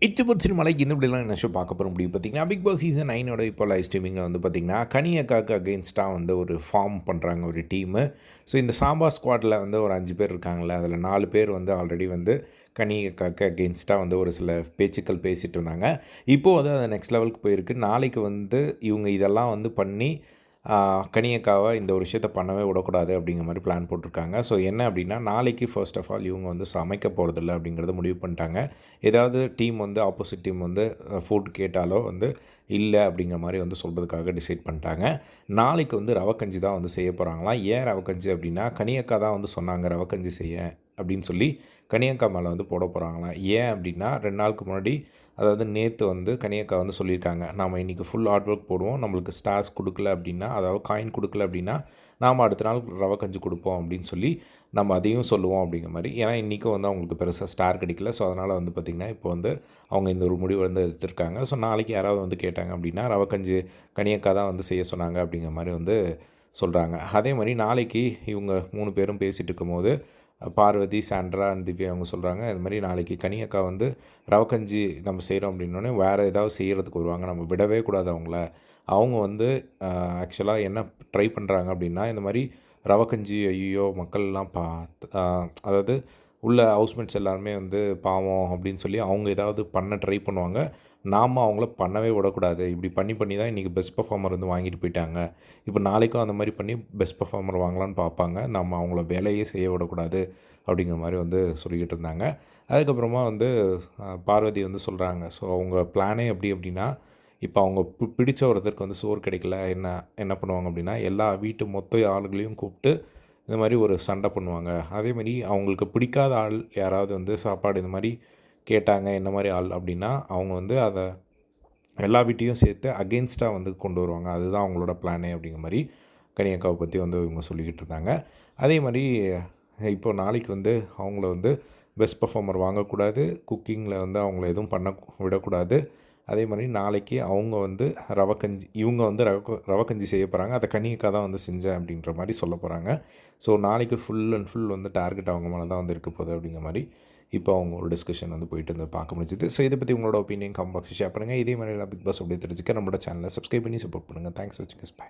இச்சபுட் சினிமாவில் இந்த இப்படிலாம் என்ன ஷோ பார்க்க போகிற முடியும் பார்த்தீங்கன்னா, பிக் பாஸ் சீசன் 9 இப்போ லைவ் ஸ்ட்ரீமிங்கில் வந்து பார்த்திங்கன்னா, கனி அக்காவுக்கு அகெயின்ஸ்டாக வந்து ஒரு ஃபார்ம் பண்ணுறாங்க ஒரு டீமு. ஸோ இந்த சாம்பார் ஸ்குவாடில் வந்து ஒரு 5 பேர் இருக்காங்களே, அதில் 4 பேர் வந்து ஆல்ரெடி வந்து கனி அக்காவுக்கு அகெயின்ஸ்டாக வந்து ஒரு சில பேச்சுக்கள் பேசிகிட்டு இருந்தாங்க. இப்போது வந்து அது நெக்ஸ்ட் லெவலுக்கு போயிருக்கு. நாளைக்கு வந்து இவங்க இதெல்லாம் வந்து பண்ணி கனியக்காவை இந்த ஒரு விஷயத்த பண்ணவே விடக்கூடாது அப்படிங்கிற மாதிரி பிளான் போட்டிருக்காங்க. ஸோ என்ன அப்படின்னா, நாளைக்கு ஃபர்ஸ்ட் ஆஃப் ஆல் இவங்க வந்து சமைக்க போகிறதில்ல அப்படிங்கிறத முடிவு பண்ணிட்டாங்க. ஏதாவது டீம் வந்து ஆப்போசிட் டீம் வந்து ஃபுட் கேட்டாலோ வந்து இல்லை அப்படிங்கிற மாதிரி வந்து சொல்கிறதுக்காக டிசைட் பண்ணிட்டாங்க. நாளைக்கு வந்து ரவக்கஞ்சி தான் வந்து செய்ய போகிறாங்களாம். ஏன் ரவக்கஞ்சி அப்படின்னா, கனியக்கா தான் வந்து சொன்னாங்க ரவக்கஞ்சி செய்ய அப்படின்னு சொல்லி கனியக்கா மேலே வந்து போட போகிறாங்களாம். ஏன் அப்படின்னா 2 நாளுக்கு முன்னாடி, அதாவது நேற்று வந்து கனியக்கா வந்து சொல்லியிருக்காங்க, நாம் இன்றைக்கி ஃபுல் ஹார்ட் ஒர்க் போடுவோம், நம்மளுக்கு ஸ்டார்ஸ் கொடுக்கல அப்படின்னா, அதாவது காயின் கொடுக்கல அப்படின்னா நாம் அடுத்த நாள் ரவை கஞ்சி கொடுப்போம் அப்படின்னு சொல்லி நம்ம அதையும் சொல்லுவோம் அப்படிங்கிற மாதிரி. ஏன்னா இன்றைக்கும் வந்து அவங்களுக்கு பெருசாக ஸ்டார் கிடைக்கல. ஸோ அதனால் வந்து பார்த்திங்கன்னா இப்போ வந்து அவங்க இந்த ஒரு முடிவு வந்து எடுத்திருக்காங்க. ஸோ நாளைக்கு யாராவது வந்து கேட்டாங்க அப்படின்னா ரவக்கஞ்சி கனியக்கா தான் வந்து செய்ய சொன்னாங்க அப்படிங்கிற மாதிரி வந்து சொல்கிறாங்க. அதே மாதிரி நாளைக்கு இவங்க 3 பேரும் பேசிகிட்டு இருக்கும்போது பார்வதி, சாண்ட்ரா அண்ட் திவ்யா அவங்க சொல்கிறாங்க, இது மாதிரி நாளைக்கு கனியக்கா வந்து ரவக்கஞ்சி நம்ம செய்கிறோம் அப்படின்னோடனே வேறு ஏதாவது செய்கிறதுக்கு வருவாங்க, நம்ம விடவே கூடாது அவங்கள. அவங்க வந்து ஆக்சுவலாக என்ன ட்ரை பண்ணுறாங்க அப்படின்னா, இந்த மாதிரி ரவக்கஞ்சி ஐயோ மக்கள்லாம் அதாவது உள்ள ஹவுஸ்மேட்ஸ் எல்லாருமே வந்து பாவம் அப்படின்னு சொல்லி அவங்க ஏதாவது பண்ண ட்ரை பண்ணுவாங்க. நாம் அவங்கள பண்ணவே விடக்கூடாது. இப்படி பண்ணி பண்ணி தான் இன்றைக்கி பெஸ்ட் பெர்ஃபார்மர் வந்து வாங்கிட்டு போயிட்டாங்க. இப்போ நாளைக்கும் அந்த மாதிரி பண்ணி பெஸ்ட் பெர்ஃபார்மர் வாங்கலான்னு பார்ப்பாங்க. நம்ம அவங்கள வேலையே செய்ய விடக்கூடாது அப்படிங்கிற மாதிரி வந்து சொல்லிக்கிட்டு இருந்தாங்க. அதுக்கப்புறமா வந்து பார்வதி வந்து சொல்கிறாங்க, ஸோ அவங்க பிளானே எப்படி அப்படின்னா, இப்போ அவங்க பிடிச்ச ஒருத்தருக்கு வந்து சோறு கிடைக்கல என்ன பண்ணுவாங்க அப்படின்னா, எல்லா வீட்டு மொத்த ஆளுகளையும் கூப்பிட்டு இந்த மாதிரி ஒரு சண்டை பண்ணுவாங்க. அதேமாதிரி அவங்களுக்கு பிடிக்காத ஆள் யாராவது வந்து சாப்பாடு இந்த மாதிரி கேட்டாங்க, என்ன மாதிரி ஆள் அப்படின்னா, அவங்க வந்து அதை எல்லா வீட்டையும் சேர்த்து அகெயின்ஸ்டாக வந்து கொண்டு வருவாங்க. அதுதான் அவங்களோட பிளானே அப்படிங்கிற மாதிரி கனியக்காவை பற்றி வந்து இவங்க சொல்லிக்கிட்டு இருந்தாங்க. அதே மாதிரி இப்போது நாளைக்கு வந்து அவங்கள வந்து பெஸ்ட் பெர்ஃபார்மர் வாங்கக்கூடாது, குக்கிங்கில் வந்து அவங்கள எதுவும் பண்ண விடக்கூடாது. அதே மாதிரி நாளைக்கு அவங்க வந்து இவங்க வந்து ரவக்கஞ்சி செய்ய போகிறாங்க, அதை கனியக்கா தான் வந்து செஞ்சேன் அப்படின்ற மாதிரி சொல்ல போகிறாங்க. ஸோ நாளைக்கு ஃபுல் அண்ட் ஃபுல் வந்து டார்கெட் அவங்க மேலே தான் வந்து இருக்க போகுது அப்படிங்கிற மாதிரி இப்போ அவங்க ஒரு டிஸ்கஷன் வந்து போயிட்டு வந்து பார்க்க முடிஞ்சுது. ஸோ இதை பற்றி உங்களோட ஒப்பீனியன் கமெண்ட் பாக்ஸ் ஷேர் பண்ணுங்கள். இதே மாதிரி எல்லாம் பிக் பாஸ் அப்படியே தெரிஞ்சுக்க நம்மளோட சேனலை சப்ஸ்கிரைப் பண்ணி சப்போர்ட் பண்ணுங்கள். தேங்க்ஸ் வாட்சிங். பை.